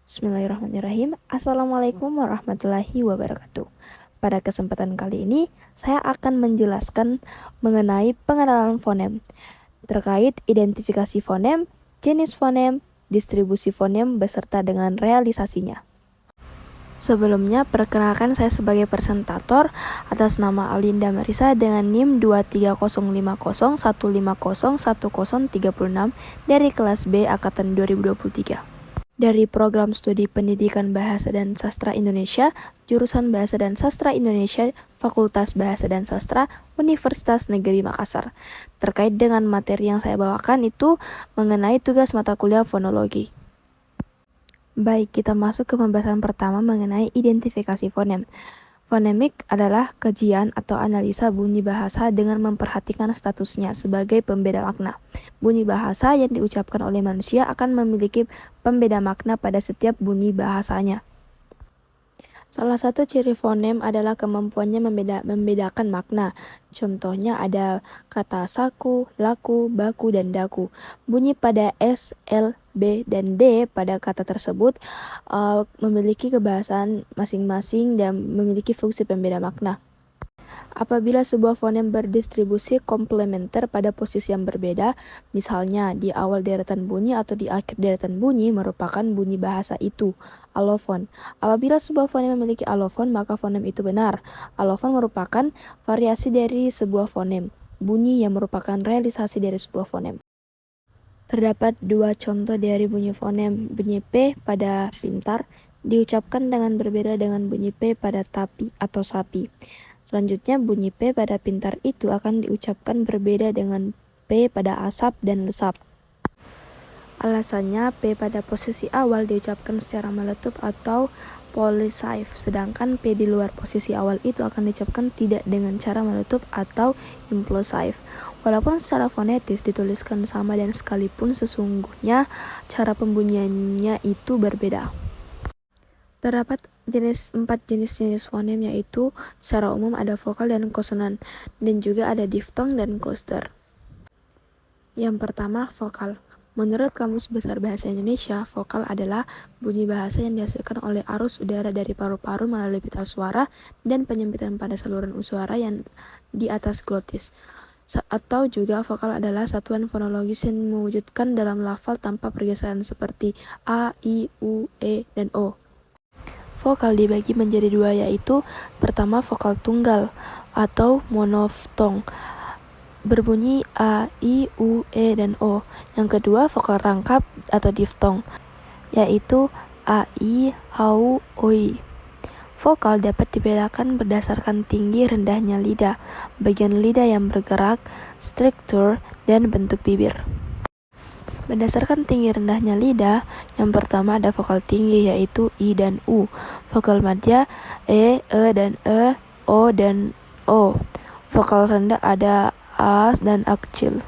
Bismillahirrahmanirrahim. Assalamualaikum warahmatullahi wabarakatuh. Pada kesempatan kali ini, saya akan menjelaskan mengenai pengenalan fonem, terkait identifikasi fonem, jenis fonem, distribusi fonem, beserta dengan realisasinya. Sebelumnya, perkenalkan saya sebagai presentator atas nama Alinda Marisa dengan NIM 230501501501036 dari kelas B Angkatan 2023. Dari Program Studi Pendidikan Bahasa dan Sastra Indonesia, Jurusan Bahasa dan Sastra Indonesia, Fakultas Bahasa dan Sastra, Universitas Negeri Makassar. Terkait dengan materi yang saya bawakan itu mengenai tugas mata kuliah fonologi. Baik, kita masuk ke pembahasan pertama mengenai identifikasi fonem. Fonemik adalah kajian atau analisa bunyi bahasa dengan memperhatikan statusnya sebagai pembeda makna. Bunyi bahasa yang diucapkan oleh manusia akan memiliki pembeda makna pada setiap bunyi bahasanya. Salah satu ciri fonem adalah kemampuannya membedakan makna. Contohnya ada kata saku, laku, baku, dan daku. Bunyi pada S, L, B, dan D pada kata tersebut memiliki kebahasaan masing-masing dan memiliki fungsi pembeda makna. Apabila sebuah fonem berdistribusi komplementer pada posisi yang berbeda, misalnya di awal deretan bunyi atau di akhir deretan bunyi merupakan bunyi bahasa itu, alofon. Apabila sebuah fonem memiliki alofon, maka fonem itu benar. Alofon merupakan variasi dari sebuah fonem, bunyi yang merupakan realisasi dari sebuah fonem. Terdapat dua contoh dari bunyi fonem. Bunyi P pada pintar diucapkan dengan berbeda dengan bunyi P pada tapi atau sapi. Selanjutnya, bunyi P pada pintar itu akan diucapkan berbeda dengan P pada asap dan lesap. Alasannya, P pada posisi awal diucapkan secara meletup atau polysive, sedangkan P di luar posisi awal itu akan diucapkan tidak dengan cara meletup atau implosive. Walaupun secara fonetis dituliskan sama dan sekalipun sesungguhnya cara pembunyiannya itu berbeda. Terdapat 4 jenis fonem, yaitu secara umum ada vokal dan konsonan, dan juga ada diftong dan cluster. Yang pertama, vokal. Menurut Kamus Besar Bahasa Indonesia, vokal adalah bunyi bahasa yang dihasilkan oleh arus udara dari paru-paru melalui pita suara dan penyempitan pada saluran suara yang di atas glotis. Atau juga vokal adalah satuan fonologis yang mewujudkan dalam lafal tanpa pergeseran seperti A, I, U, E, dan O. Vokal dibagi menjadi dua, yaitu pertama vokal tunggal atau monoftong berbunyi A, I, U, E, dan O. Yang kedua vokal rangkap atau diftong, yaitu A, I, AU, OI. Vokal dapat dibedakan berdasarkan tinggi rendahnya lidah, bagian lidah yang bergerak, struktur, dan bentuk bibir. Berdasarkan tinggi rendahnya lidah, yang pertama ada vokal tinggi yaitu I dan U, vokal madya E dan E, O dan O. Vokal rendah ada A dan A kecil.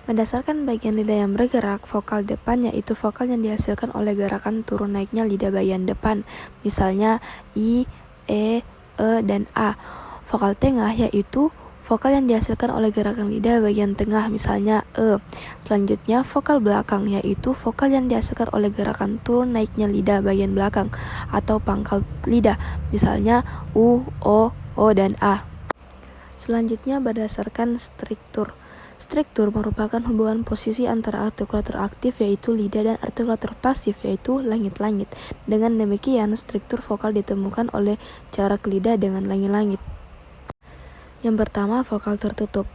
Berdasarkan bagian lidah yang bergerak, vokal depan yaitu vokal yang dihasilkan oleh gerakan turun naiknya lidah bagian depan, misalnya I, E, dan A. Vokal tengah yaitu vokal yang dihasilkan oleh gerakan lidah bagian tengah, misalnya E. Selanjutnya, vokal belakang yaitu vokal yang dihasilkan oleh gerakan turun naiknya lidah bagian belakang atau pangkal lidah, misalnya U, O, dan A. Selanjutnya, berdasarkan struktur. Struktur merupakan hubungan posisi antara artikulator aktif yaitu lidah dan artikulator pasif yaitu langit-langit. Dengan demikian, struktur vokal ditemukan oleh jarak lidah dengan langit-langit. Yang pertama, vokal tertutup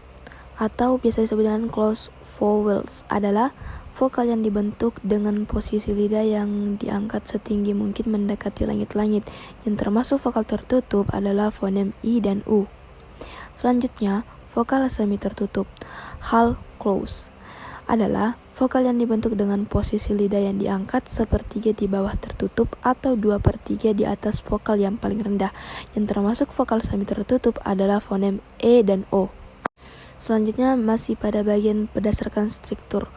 atau biasa disebut dengan closed vowels adalah vokal yang dibentuk dengan posisi lidah yang diangkat setinggi mungkin mendekati langit-langit. Yang termasuk vokal tertutup adalah fonem I dan U. Selanjutnya, vokal semi tertutup, hal close, adalah vokal yang dibentuk dengan posisi lidah yang diangkat sepertiga di bawah tertutup atau 2/3 di atas vokal yang paling rendah. Yang termasuk vokal semi tertutup adalah fonem E dan O. Selanjutnya masih pada bagian berdasarkan struktur.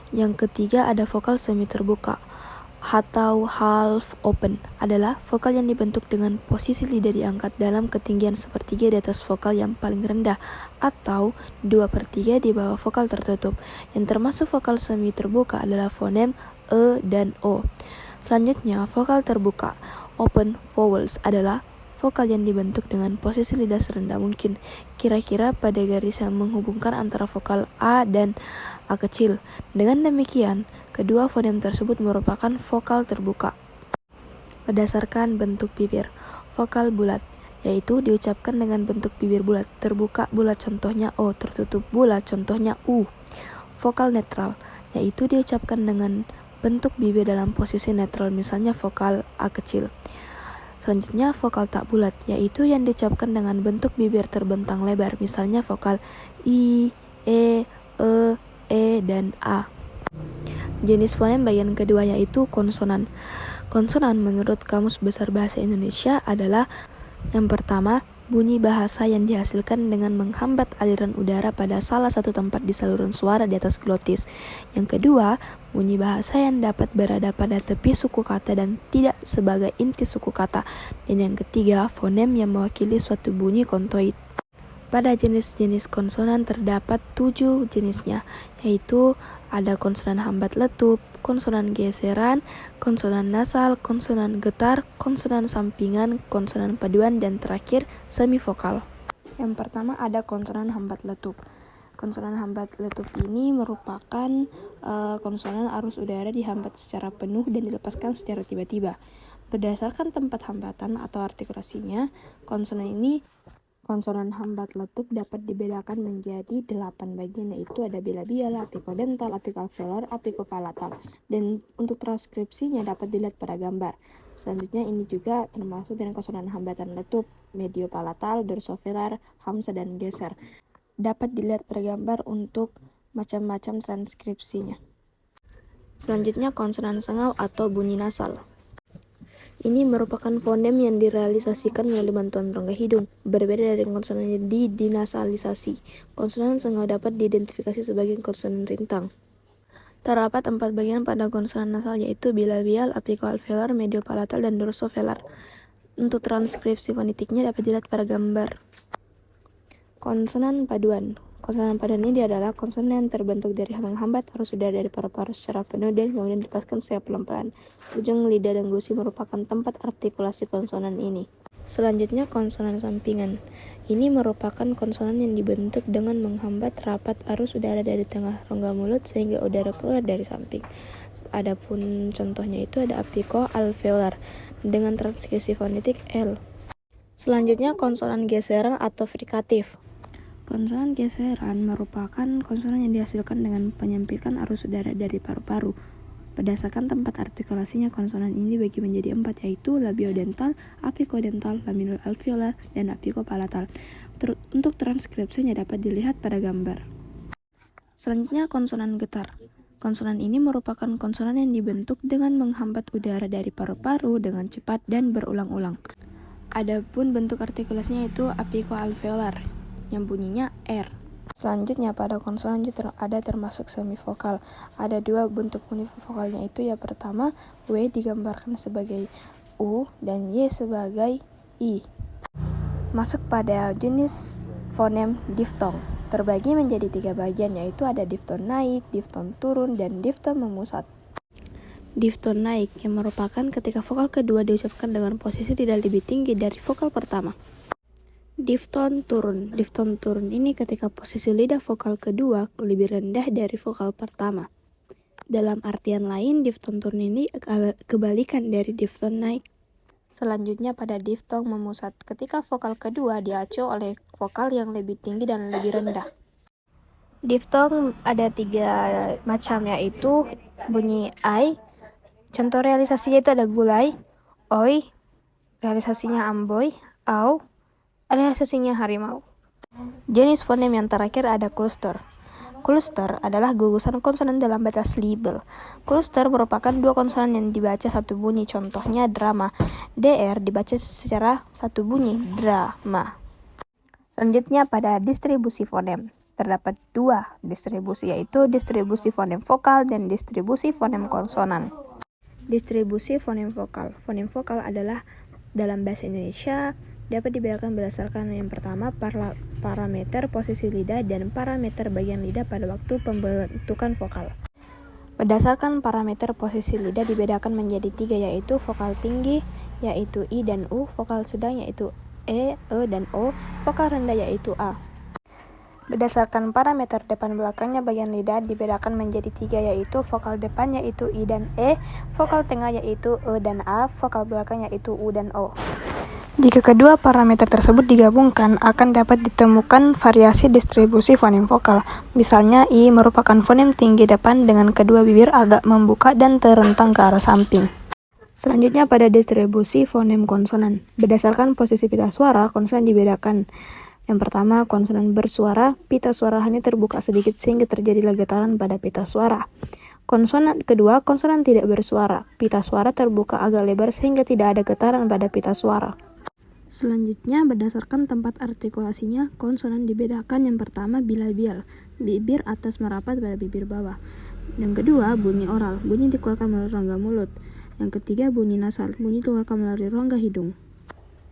Yang ketiga ada vokal semi terbuka atau half open, adalah vokal yang dibentuk dengan posisi lidah diangkat dalam ketinggian sepertiga di atas vokal yang paling rendah atau 2/3 di bawah vokal tertutup. Yang termasuk vokal semi terbuka adalah fonem E dan O. Selanjutnya, vokal terbuka, open vowels, adalah vokal yang dibentuk dengan posisi lidah serendah mungkin, kira-kira pada garis yang menghubungkan antara vokal A dan A kecil. Dengan demikian, kedua fonem tersebut merupakan vokal terbuka. Berdasarkan bentuk bibir, vokal bulat, yaitu diucapkan dengan bentuk bibir bulat, terbuka bulat contohnya O, tertutup bulat contohnya U. Vokal netral, yaitu diucapkan dengan bentuk bibir dalam posisi netral, misalnya vokal A kecil. Selanjutnya, vokal tak bulat, yaitu yang diucapkan dengan bentuk bibir terbentang lebar, misalnya vokal I, E, dan A. Jenis fonem bagian kedua yaitu konsonan. Konsonan menurut Kamus Besar Bahasa Indonesia adalah yang pertama, bunyi bahasa yang dihasilkan dengan menghambat aliran udara pada salah satu tempat di saluran suara di atas glotis. Yang kedua, bunyi bahasa yang dapat berada pada tepi suku kata dan tidak sebagai inti suku kata. Dan yang ketiga, fonem yang mewakili suatu bunyi kontoid. Pada jenis-jenis konsonan terdapat 7 jenisnya, yaitu ada konsonan hambat letup, konsonan geseran, konsonan nasal, konsonan getar, konsonan sampingan, konsonan paduan, dan terakhir semivokal. Yang pertama ada konsonan hambat letup. Konsonan hambat letup ini merupakan konsonan arus udara dihambat secara penuh dan dilepaskan secara tiba-tiba. Berdasarkan tempat hambatan atau artikulasinya, konsonan hambat letup dapat dibedakan menjadi 8 bagian, yaitu ada bilabial, apikodental, apikoalveolar, apikopalatal. Dan untuk transkripsinya dapat dilihat pada gambar. Selanjutnya ini juga termasuk dengan konsonan hambatan letup, mediopalatal, dorsovelar, hamsa, dan geser. Dapat dilihat pada gambar untuk macam-macam transkripsinya. Selanjutnya konsonan sengau atau bunyi nasal. Ini merupakan fonem yang direalisasikan melalui bantuan rongga hidung, berbeda dari konsonan yang dinasalisasi. Konsonan sengau dapat diidentifikasi sebagai konsonan rintang. Terdapat 4 bagian pada konsonan nasal, yaitu bilabial, apikoalveolar, mediopalatal, dan dorsovelar. Untuk transkripsi fonetiknya dapat dilihat pada gambar. Konsonan paduan. Konsonan paduan ini adalah konsonan yang terbentuk dari menghambat arus udara dari paru-paru secara penuh dan kemudian dilepaskan secara pelan-pelan. Ujung lidah dan gusi merupakan tempat artikulasi konsonan ini. Selanjutnya konsonan sampingan. Ini merupakan konsonan yang dibentuk dengan menghambat rapat arus udara dari tengah rongga mulut sehingga udara keluar dari samping. Adapun contohnya itu ada apikoalveolar dengan transkripsi fonetik L. Selanjutnya konsonan geseran atau frikatif. Konsonan geseran merupakan konsonan yang dihasilkan dengan penyempitan arus udara dari paru-paru. Berdasarkan tempat artikulasinya, konsonan ini dibagi menjadi 4, yaitu labiodental, apikodental, laminoalveolar, dan apikopalatal. Untuk transkripsinya dapat dilihat pada gambar. Selanjutnya konsonan getar. Konsonan ini merupakan konsonan yang dibentuk dengan menghambat udara dari paru-paru dengan cepat dan berulang-ulang. Adapun bentuk artikulasinya itu apikoalveolar, yang bunyinya R. Selanjutnya pada konsonan ada termasuk semivokal. Ada 2 bentuk univokalnya, itu yang pertama W digambarkan sebagai U dan Y sebagai I. Masuk pada jenis fonem diftong. Terbagi menjadi 3 bagian, yaitu ada difton naik, difton turun, dan difton memusat. Difton naik yang merupakan ketika vokal kedua diucapkan dengan posisi tidak lebih tinggi dari vokal pertama. Difton turun. Difton turun ini ketika posisi lidah vokal kedua lebih rendah dari vokal pertama. Dalam artian lain, difton turun ini kebalikan dari difton naik. Selanjutnya pada diftong memusat, ketika vokal kedua diacu oleh vokal yang lebih tinggi dan lebih rendah. Diftong ada 3 macam, yaitu bunyi ai. Contoh realisasinya itu ada gulai, oi, realisasinya amboy, au, realisasinya harimau. Jenis fonem yang terakhir ada kluster. Kluster adalah gugusan konsonan dalam batas libel. Kluster merupakan 2 konsonan yang dibaca satu bunyi, contohnya drama. DR dibaca secara satu bunyi, drama. Selanjutnya pada distribusi fonem. Terdapat 2 distribusi, yaitu distribusi fonem vokal dan distribusi fonem konsonan. Distribusi fonem vokal. Fonem vokal adalah dalam bahasa Indonesia dapat dibedakan berdasarkan yang pertama parameter posisi lidah dan parameter bagian lidah pada waktu pembentukan vokal. Berdasarkan parameter posisi lidah dibedakan menjadi 3, yaitu vokal tinggi, yaitu I dan U, vokal sedang yaitu E dan O, vokal rendah yaitu A. Berdasarkan parameter depan belakangnya bagian lidah dibedakan menjadi 3, yaitu vokal depan yaitu I dan E, vokal tengah yaitu E dan A, vokal belakang yaitu U dan O. Jika kedua parameter tersebut digabungkan, akan dapat ditemukan variasi distribusi fonem vokal. Misalnya, I merupakan fonem tinggi depan dengan kedua bibir agak membuka dan terentang ke arah samping. Selanjutnya pada distribusi fonem konsonan. Berdasarkan posisi pita suara, konsonan dibedakan. Yang pertama, konsonan bersuara, pita suara hanya terbuka sedikit sehingga terjadilah getaran pada pita suara. Konsonan kedua, konsonan tidak bersuara, pita suara terbuka agak lebar sehingga tidak ada getaran pada pita suara. Selanjutnya, berdasarkan tempat artikulasinya, konsonan dibedakan. Yang pertama, bilabial, bibir atas merapat pada bibir bawah. Yang kedua, bunyi oral, bunyi dikeluarkan melalui rongga mulut. Yang ketiga, bunyi nasal, bunyi dikeluarkan melalui rongga hidung.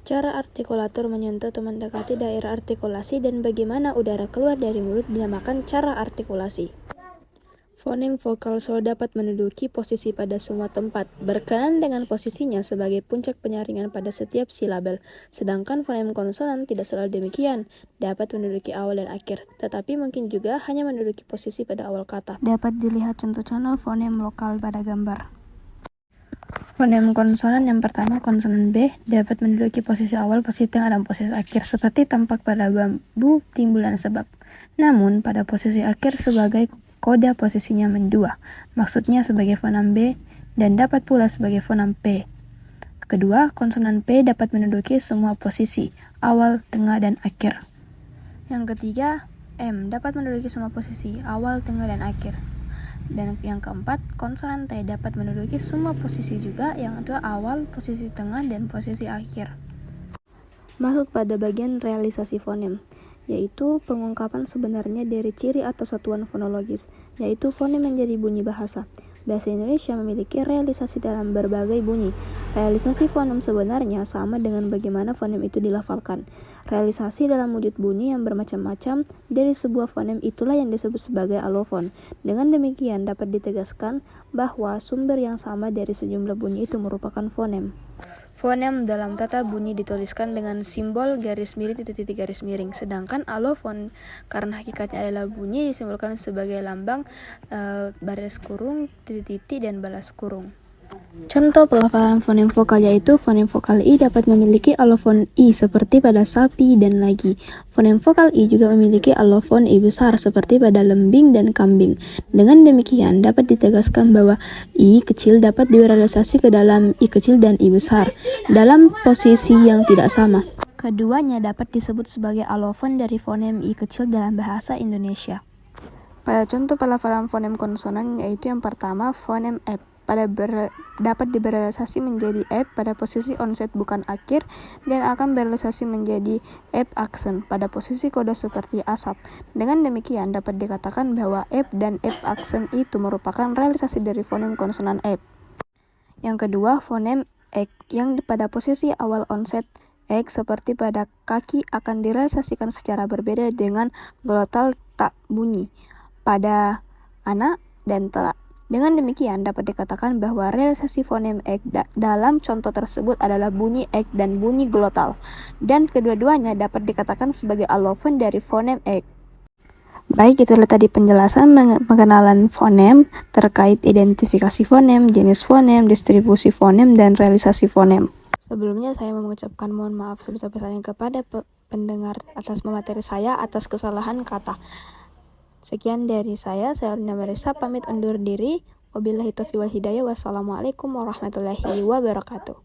Cara artikulator menyentuh atau mendekati daerah artikulasi dan bagaimana udara keluar dari mulut dinamakan cara artikulasi. Fonem vokal selalu dapat menduduki posisi pada semua tempat, berkenaan dengan posisinya sebagai puncak penyaringan pada setiap silabel. Sedangkan fonem konsonan tidak selalu demikian, dapat menduduki awal dan akhir, tetapi mungkin juga hanya menduduki posisi pada awal kata. Dapat dilihat contoh-contoh fonem lokal pada gambar. Fonem konsonan yang pertama, konsonan B, dapat menduduki posisi awal, posisi tengah, dan posisi akhir, seperti tampak pada bambu, timbul, dan sebab. Namun, pada posisi akhir sebagai koda posisinya mendua, maksudnya sebagai fonem B, dan dapat pula sebagai fonem P. Kedua, konsonan P dapat menduduki semua posisi, awal, tengah, dan akhir. Yang ketiga, M dapat menduduki semua posisi, awal, tengah, dan akhir. Dan yang keempat, konsonan T dapat menduduki semua posisi juga, yang itu awal, posisi tengah, dan posisi akhir. Masuk pada bagian realisasi fonem, yaitu pengungkapan sebenarnya dari ciri atau satuan fonologis, yaitu fonem menjadi bunyi bahasa. Bahasa Indonesia memiliki realisasi dalam berbagai bunyi. Realisasi fonem sebenarnya sama dengan bagaimana fonem itu dilafalkan. Realisasi dalam wujud bunyi yang bermacam-macam dari sebuah fonem itulah yang disebut sebagai alofon. Dengan demikian dapat ditegaskan bahwa sumber yang sama dari sejumlah bunyi itu merupakan fonem. Fonem dalam tata bunyi dituliskan dengan simbol garis miring titik-titik garis miring, sedangkan alofon karena hakikatnya adalah bunyi disimbolkan sebagai lambang baris kurung, titik-titik, dan balas kurung. Contoh pelafalan fonem vokal yaitu fonem vokal I dapat memiliki alofon I seperti pada sapi dan lagi. Fonem vokal I juga memiliki alofon I besar seperti pada lembing dan kambing. Dengan demikian dapat ditegaskan bahwa I kecil dapat direalisasi ke dalam I kecil dan I besar dalam posisi yang tidak sama. Keduanya dapat disebut sebagai alofon dari fonem I kecil dalam bahasa Indonesia. Pada contoh pelafalan fonem konsonan yaitu yang pertama fonem F dapat diberealisasi menjadi F pada posisi onset bukan akhir dan akan berealisasi menjadi F aksen pada posisi koda seperti asap. Dengan demikian dapat dikatakan bahwa F dan F aksen itu merupakan realisasi dari fonem konsonan F. Yang kedua, fonem X yang pada posisi awal onset X seperti pada kaki akan direalisasikan secara berbeda dengan glotal tak bunyi pada anak dan telak. Dengan demikian dapat dikatakan bahwa realisasi fonem X dalam contoh tersebut adalah bunyi X dan bunyi glotal, dan kedua-duanya dapat dikatakan sebagai alofon dari fonem X. Baik, itulah tadi penjelasan pengenalan fonem terkait identifikasi fonem, jenis fonem, distribusi fonem, dan realisasi fonem. Sebelumnya saya mengucapkan mohon maaf sebesar-besarnya kepada pendengar atas materi saya atas kesalahan kata. Sekian dari saya Lina Marisa pamit undur diri. Wabillahi taufiq wal hidayah. Wassalamualaikum warahmatullahi wabarakatuh.